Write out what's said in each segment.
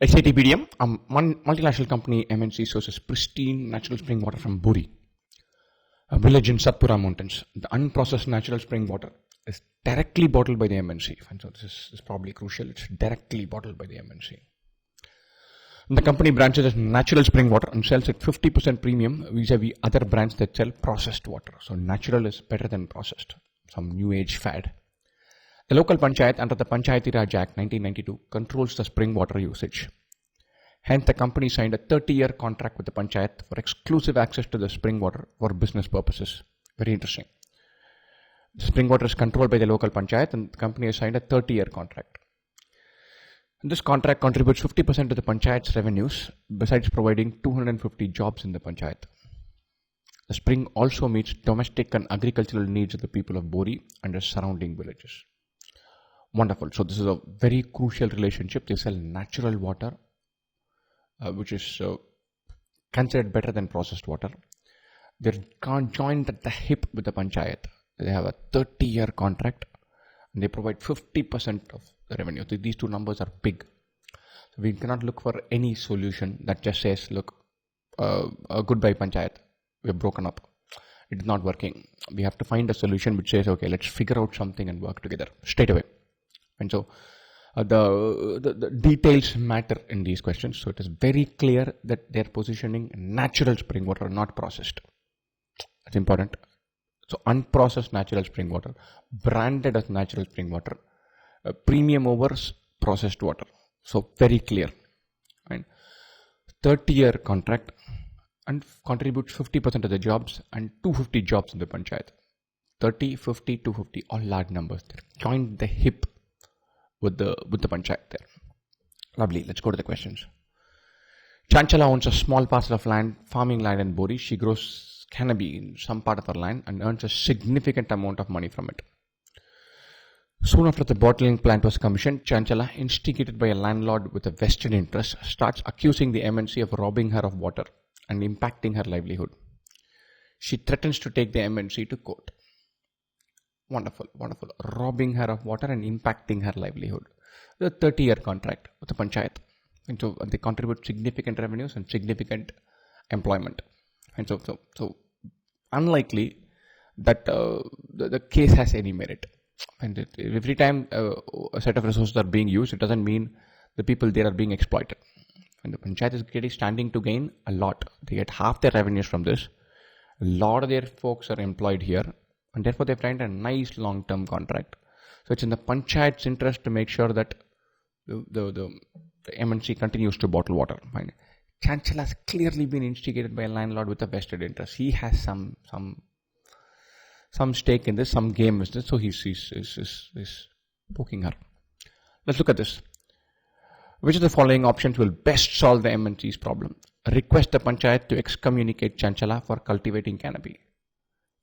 XAT PDM, a multinational company MNC sources pristine natural spring water from Buri, a village in Satpura mountains. The unprocessed natural spring water is directly bottled by the MNC. And so this is probably crucial. It's directly bottled by the MNC. The company branches as natural spring water and sells at 50% premium vis-a-vis other brands that sell processed water. So natural is better than processed. Some new age fad. The local panchayat under the Panchayati Raj Act 1992 controls the spring water usage. Hence, the company signed a 30-year contract with the panchayat for exclusive access to the spring water for business purposes. Very interesting. The spring water is controlled by the local panchayat and the company has signed a 30-year contract. And this contract contributes 50% to the panchayat's revenues, besides providing 250 jobs in the panchayat. The spring also meets domestic and agricultural needs of the people of Bori and the surrounding villages. Wonderful. So this is a very crucial relationship. They sell natural water, which is considered better than processed water. They're joined at the hip with the panchayat. They have a 30-year contract and they provide 50% of the revenue. So these two numbers are big. So we cannot look for any solution that just says, look, goodbye panchayat, we're broken up. It's not working. We have to find a solution which says, okay, let's figure out something and work together straight away. And so the details matter in these questions. So it is very clear that they're positioning natural spring water, not processed. That's important. So unprocessed natural spring water, branded as natural spring water, premium over processed water. So very clear. Right? 30-year contract and contributes 50% of the jobs and 250 jobs in the panchayat. 30, 50, 250, all large numbers. They're joined the hip with the panchayat there. Lovely. Let's go to the questions. Chanchala owns a small parcel of land, farming land in Bori. She grows cannabis in some part of her land and earns a significant amount of money from it. Soon after the bottling plant was commissioned, Chanchala, instigated by a landlord with a vested interest, starts accusing the MNC of robbing her of water and impacting her livelihood. She threatens to take the MNC to court. Wonderful, wonderful. Robbing her of water and impacting her livelihood. The 30-year contract with the panchayat. And so they contribute significant revenues and significant employment. And so unlikely that the case has any merit. And every time a set of resources are being used, it doesn't mean the people there are being exploited. And the panchayat is getting standing to gain a lot. They get half their revenues from this. A lot of their folks are employed here. And therefore, they've signed a nice long-term contract. So it's in the panchayat's interest to make sure that the MNC continues to bottle water. Right? Chanchala has clearly been instigated by a landlord with a vested interest. He has some stake in this, some game with this. So he's poking her. Let's look at this. Which of the following options will best solve the MNC's problem? Request the panchayat to excommunicate Chanchala for cultivating cannabis.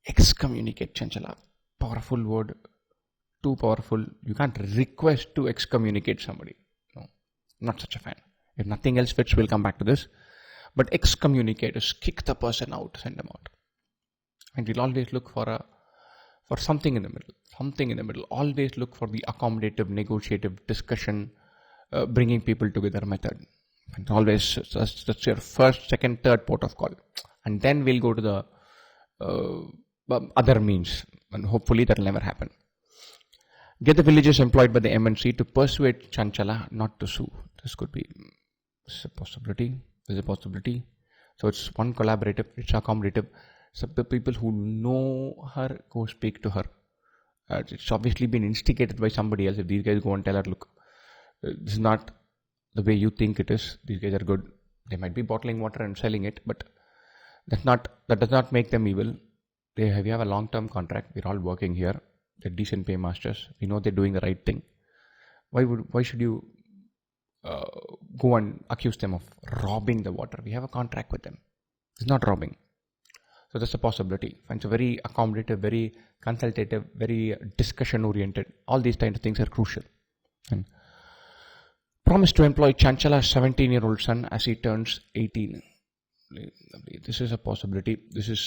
Excommunicate Chanchala. Powerful word. Too powerful. You can't request to excommunicate somebody. No, not such a fan. If nothing else fits, we'll come back to this. But excommunicate is kick the person out, send them out. And we'll always look for something in the middle. Something in the middle. Always look for the accommodative, negotiative discussion, bringing people together method. And always, that's your first, second, third port of call. And then we'll go to the other means, and hopefully that will never happen. Get the villagers employed by the MNC to persuade Chanchala not to sue. This could be a possibility. There's a possibility. So it's one collaborative, it's accommodative. So the people who know her go speak to her. It's obviously been instigated by somebody else. If these guys go and tell her, look, this is not the way you think it is. These guys are good. They might be bottling water and selling it, but that does not make them evil. We have a long-term contract. We're all working here. They're decent paymasters. We know they're doing the right thing. Why should you go and accuse them of robbing the water? We have a contract with them. It's not robbing. So that's a possibility. And it's very accommodative, very consultative, very discussion-oriented. All these kinds of things are crucial. And promise to employ Chanchala's 17-year-old son as he turns 18. This is a possibility. This is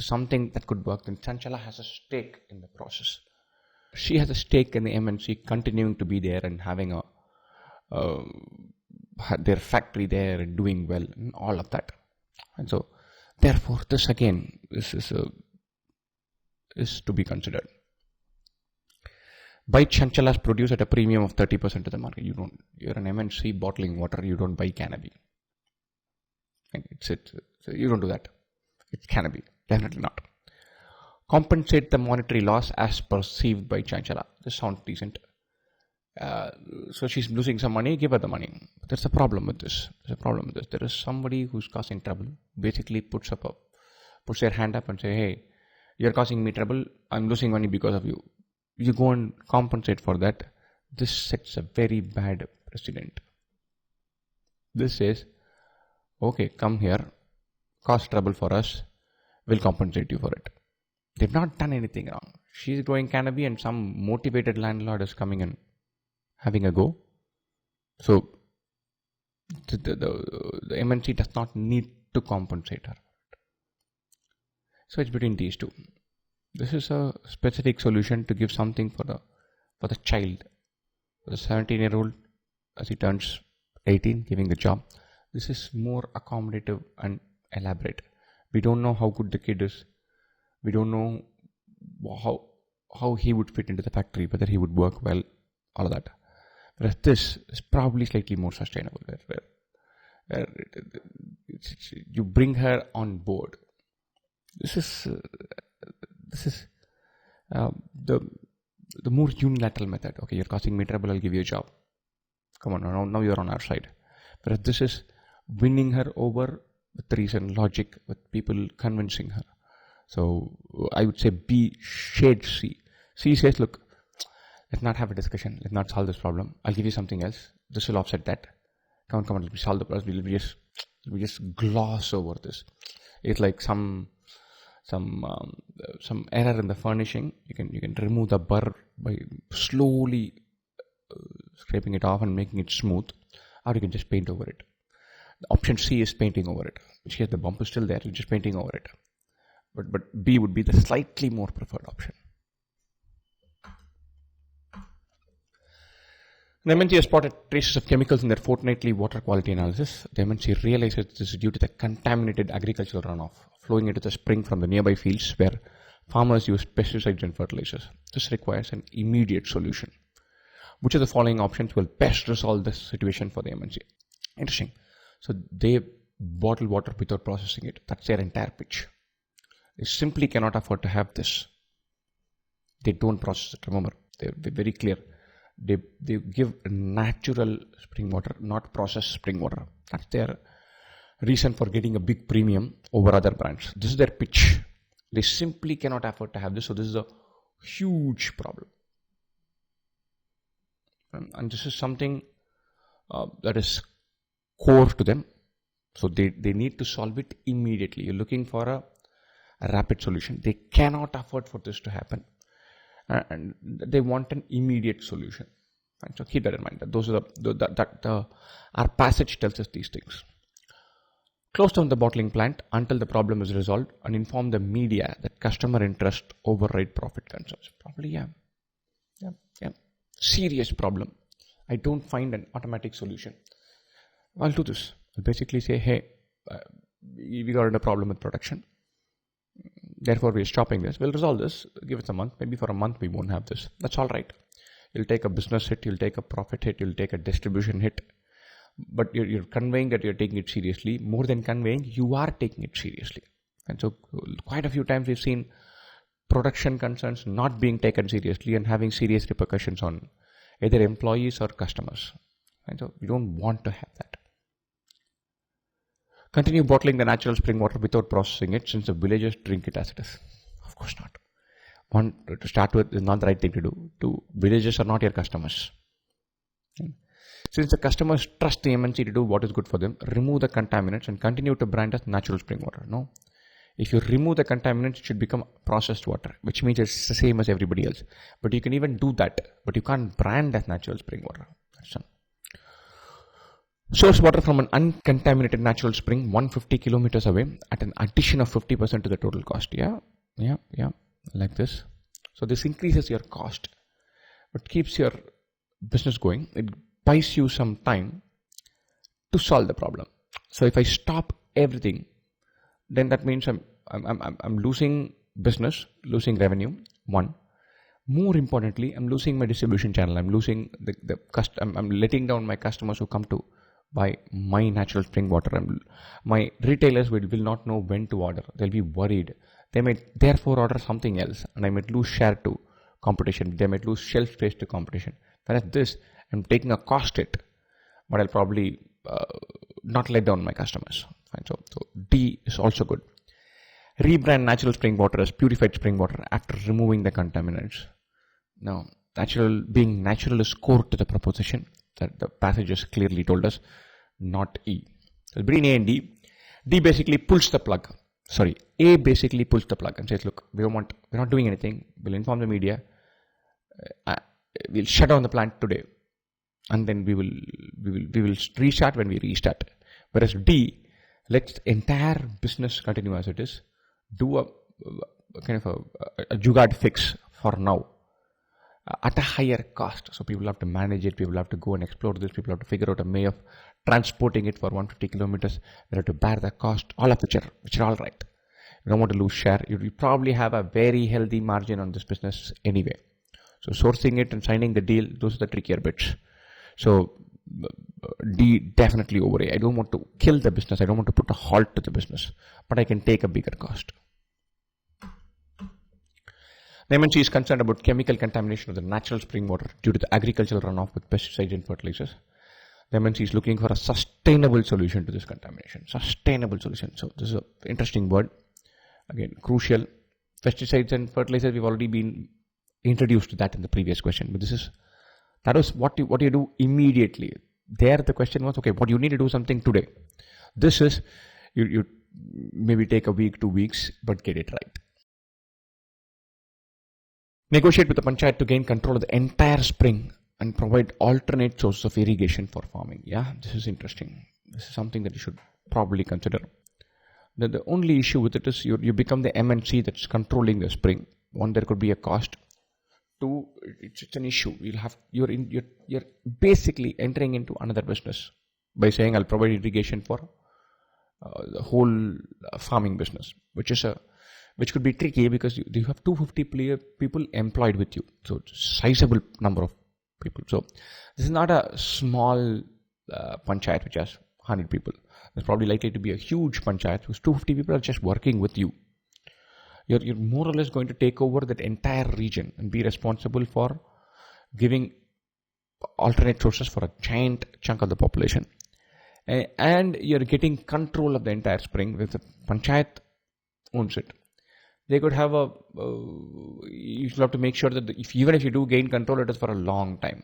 something that could work. And Chanchala has a stake in the process. She has a stake in the MNC continuing to be there and having their factory there and doing well and all of that. And so, therefore, this again is to be considered. Buy Chanchala's produce at a premium of 30% to the market. You're an MNC bottling water, you don't buy cannabis. And so you don't do that. It's cannabis. Definitely not. Compensate the monetary loss as perceived by Chanchala. This sounds decent. So she's losing some money, give her the money. But there's a problem with this. There is somebody who's causing trouble, basically puts their hand up and say, hey, you're causing me trouble, I'm losing money because of you. You go and compensate for that. This sets a very bad precedent. This says, okay, come here, cause trouble for us, we'll compensate you for it. They've not done anything wrong. She's growing cannabis and some motivated landlord is coming and having a go. So the MNC does not need to compensate her. So it's between these two. This is a specific solution to give something for the child, for the 17-year-old as he turns 18, giving the job. This is more accommodative and elaborate. We don't know how good the kid is. We don't know how he would fit into the factory, whether he would work well, all of that. Whereas this is probably slightly more sustainable, where you bring her on board. This is the more unilateral method. Okay, you're causing me trouble, I'll give you a job. Come on, now you're on our side. Whereas this is winning her over with reason, logic, with people convincing her. So I would say B, shade C. C says, look, let's not have a discussion. Let's not solve this problem. I'll give you something else. This will offset that. Come on, let me solve the problem. We just gloss over this. It's like some error in the furnishing. You can remove the burr by slowly scraping it off and making it smooth, or you can just paint over it. The option C is painting over it. Which case the bump is still there. You're just painting over it. But B would be the slightly more preferred option. The MNC has spotted traces of chemicals in their fortnightly water quality analysis. The MNC realizes this is due to the contaminated agricultural runoff flowing into the spring from the nearby fields where farmers use pesticides and fertilizers. This requires an immediate solution. Which of the following options will best resolve this situation for the MNC? Interesting. So they bottle water without processing it. That's their entire pitch. They simply cannot afford to have this. They don't process it. Remember, they're very clear. They give natural spring water, not processed spring water. That's their reason for getting a big premium over other brands. This is their pitch. They simply cannot afford to have this. So this is a huge problem. And this is something that is core to them. So they need to solve it immediately. You're looking for a rapid solution. They cannot afford for this to happen. And they want an immediate solution. Right? So keep that in mind. That those are our passage tells us these things. Close down the bottling plant until the problem is resolved and inform the media that customer interest override profit concerns. Probably, yeah. Serious problem. I don't find an automatic solution. I'll do this. I'll basically say, hey, we got a problem with production. Therefore, we're stopping this. We'll resolve this. Give us a month. Maybe for a month, we won't have this. That's all right. You'll take a business hit. You'll take a profit hit. You'll take a distribution hit. But you're conveying that you're taking it seriously. More than conveying, you are taking it seriously. And so quite a few times we've seen production concerns not being taken seriously and having serious repercussions on either employees or customers. And so we don't want to have that. Continue bottling the natural spring water without processing it, since the villagers drink it as it is. Of course not. One, to start with, is not the right thing to do. Two, villagers are not your customers. Since the customers trust the MNC to do what is good for them, remove the contaminants and continue to brand as natural spring water. No. If you remove the contaminants, it should become processed water, which means it's the same as everybody else. But you can even do that, but you can't brand as natural spring water. That's all. Source water from an uncontaminated natural spring 150 kilometers away at an addition of 50% to the total cost. Yeah, like this. So this increases your cost, but keeps your business going. It buys you some time to solve the problem. So if I stop everything, then that means I'm losing business, losing revenue. One, more importantly, I'm losing my distribution channel. I'm losing I'm letting down my customers who come to buy my natural spring water. My retailers will not know when to order. They'll be worried. They might therefore order something else, and I might lose share to competition. They might lose shelf space to competition. Whereas this, I'm taking a cost hit, but I'll probably not let down my customers. Fine. So D is also good. Rebrand natural spring water as purified spring water after removing the contaminants. Now, being natural is core to the proposition that the passages clearly told us, not E. So between A and D, D basically pulls the plug. A basically pulls the plug and says, look, we're not doing anything. We'll inform the media. We'll shut down the plant today. And then we will restart when we restart. Whereas D, let the entire business continue as it is. Do a kind of a jugaad fix for now at a higher cost. So people have to manage it. People have to go and explore this. People have to figure out a way of transporting it for 150 kilometers. They have to bear the cost, all of which are all right. You don't want to lose share. You probably have a very healthy margin on this business anyway. So sourcing it and signing the deal, those are the trickier bits. So D definitely over A. I don't want to kill the business. I don't want to put a halt to the business, but I can take a bigger cost. The MNC is concerned about chemical contamination of the natural spring water due to the agricultural runoff with pesticides and fertilizers. The MNC is looking for a sustainable solution to this contamination. Sustainable solution. So this is an interesting word. Again, crucial. Pesticides and fertilizers, we've already been introduced to that in the previous question. But that was what you do immediately. There the question was, okay, what you need to do something today. This is, you maybe take a week, 2 weeks, but get it right. Negotiate with the panchayat to gain control of the entire spring and provide alternate sources of irrigation for farming. Yeah, this is interesting. This is something that you should probably consider. The only issue with it is you become the MNC that's controlling the spring. One, there could be a cost. Two, it's an issue. You're basically entering into another business by saying I'll provide irrigation for the whole farming business, which could be tricky because you have 250 people employed with you. So it's a sizable number of people. So this is not a small panchayat which has 100 people. There's probably likely to be a huge panchayat whose 250 people are just working with you. You're more or less going to take over that entire region and be responsible for giving alternate sources for a giant chunk of the population. And you're getting control of the entire spring because the panchayat owns it. They could have you should have to make sure that even if you do gain control, it is for a long time.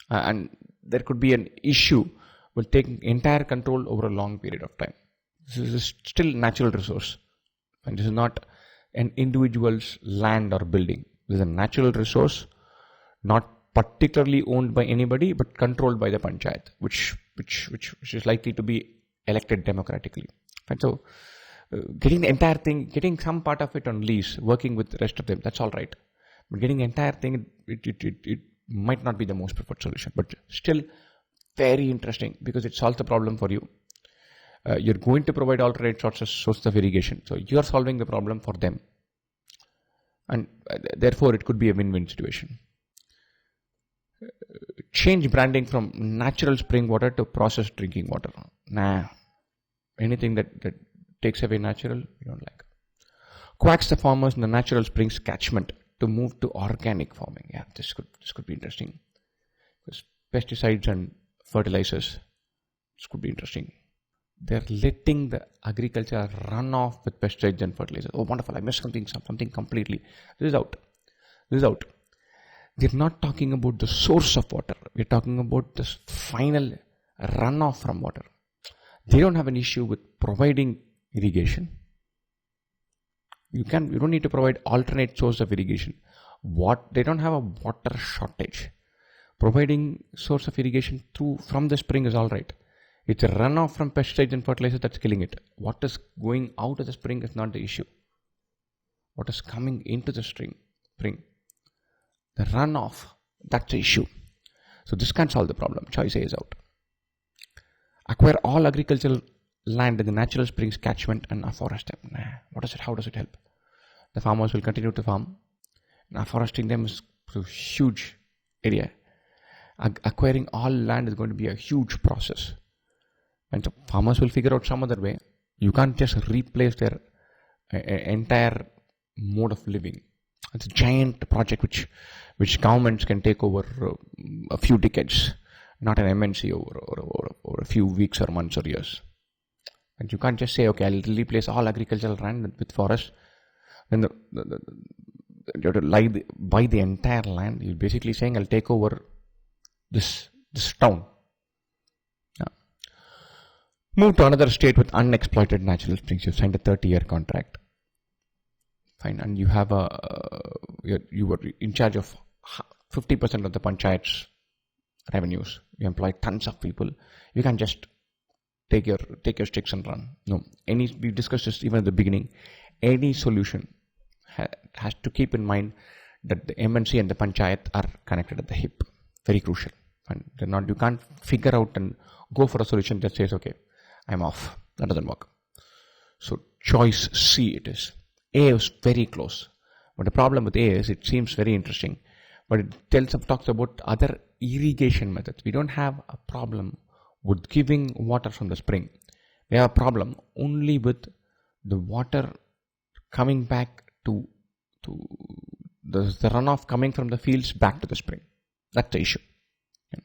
And there could be an issue with taking entire control over a long period of time. This is still natural resource. And this is not an individual's land or building. This is a natural resource, not particularly owned by anybody, but controlled by the panchayat, which is likely to be elected democratically. And so, getting the entire thing, getting some part of it on lease, working with the rest of them, that's all right. But getting the entire thing, it might not be the most preferred solution, but still very interesting because it solves the problem for you. You're going to provide alternate sources of irrigation. So you're solving the problem for them. And therefore, it could be a win-win situation. Change branding from natural spring water to processed drinking water. Anything that takes away natural, we don't like. Coax the farmers in the natural springs catchment to move to organic farming. Yeah, this could be interesting. Because pesticides and fertilizers, this could be interesting. They're letting the agriculture run off with pesticides and fertilizers. Oh, wonderful. I missed something completely. This is out. We're not talking about the source of water. We're talking about this final runoff from water. They don't have an issue with providing irrigation. You don't need to provide alternate source of irrigation. They don't have a water shortage. Providing source of irrigation from the spring is all right. It's a runoff from pesticides and fertilizers that's killing it. What is going out of the spring is not the issue. What is coming into the spring, the runoff, that's the issue. So this can't solve the problem. Choice A is out. Acquire all agricultural land in the natural springs catchment and afforest them. What is it? How does it help? The farmers will continue to farm. And afforesting them is a huge area. Acquiring all land is going to be a huge process. And so farmers will figure out some other way. You can't just replace their entire mode of living. It's a giant project which governments can take over a few decades, not an MNC over a few weeks or months or years. And you can't just say, okay, I'll replace all agricultural land with forest. Then you have to buy the entire land. You're basically saying, I'll take over this town. Yeah. Move to another state with unexploited natural springs. You've signed a 30-year contract. Fine, and you have you were in charge of 50% of the panchayat's revenues. You employ tons of people. You can't just take your sticks and run. No, we discussed this even at the beginning. Any solution has to keep in mind that the MNC and the panchayat are connected at the hip. Very crucial. And you can't figure out and go for a solution that says, okay, I'm off. That doesn't work. So choice C it is. A is very close. But the problem with A is it seems very interesting, but it talks about other irrigation methods. We don't have a problem with giving water from the spring. We have a problem only with the water coming back to the runoff coming from the fields back to the spring. That's the issue. Yeah.